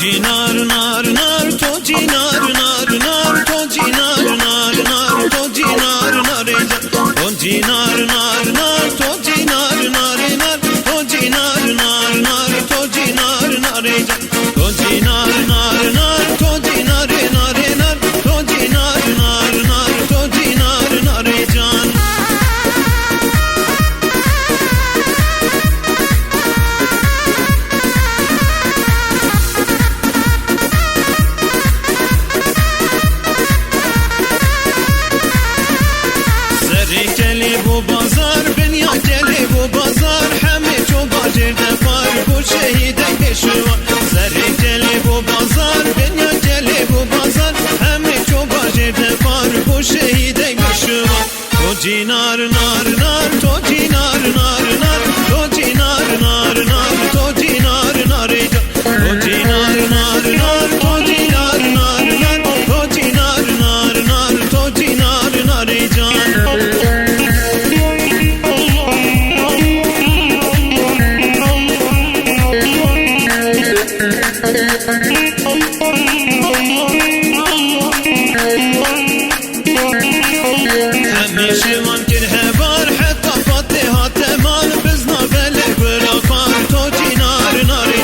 Cinar nar nar to cinar nar nar to cinar nar nar to cinar nar to cinar nar nar to cinar nar nar to cinar nar nar to cinar nar همیشه من که بار حتی فاتحه تمام بزنا بله برافار تو جینار ناری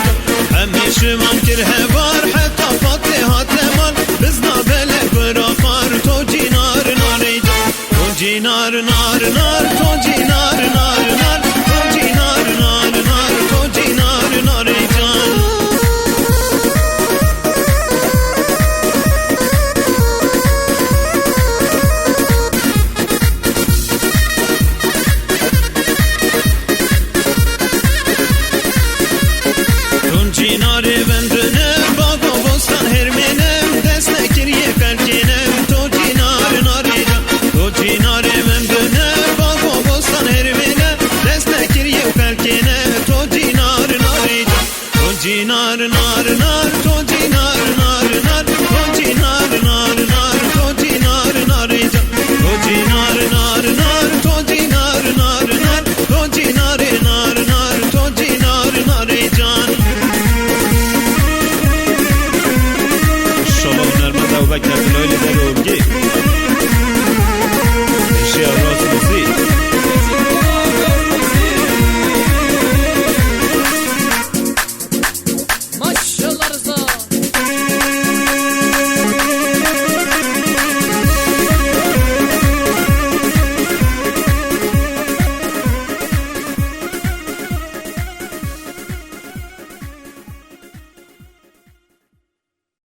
همیشه من که بار حتی فاتحه تمام بزنا بله برافار تو جینار ناری تو جینار نار نار تو جینار نار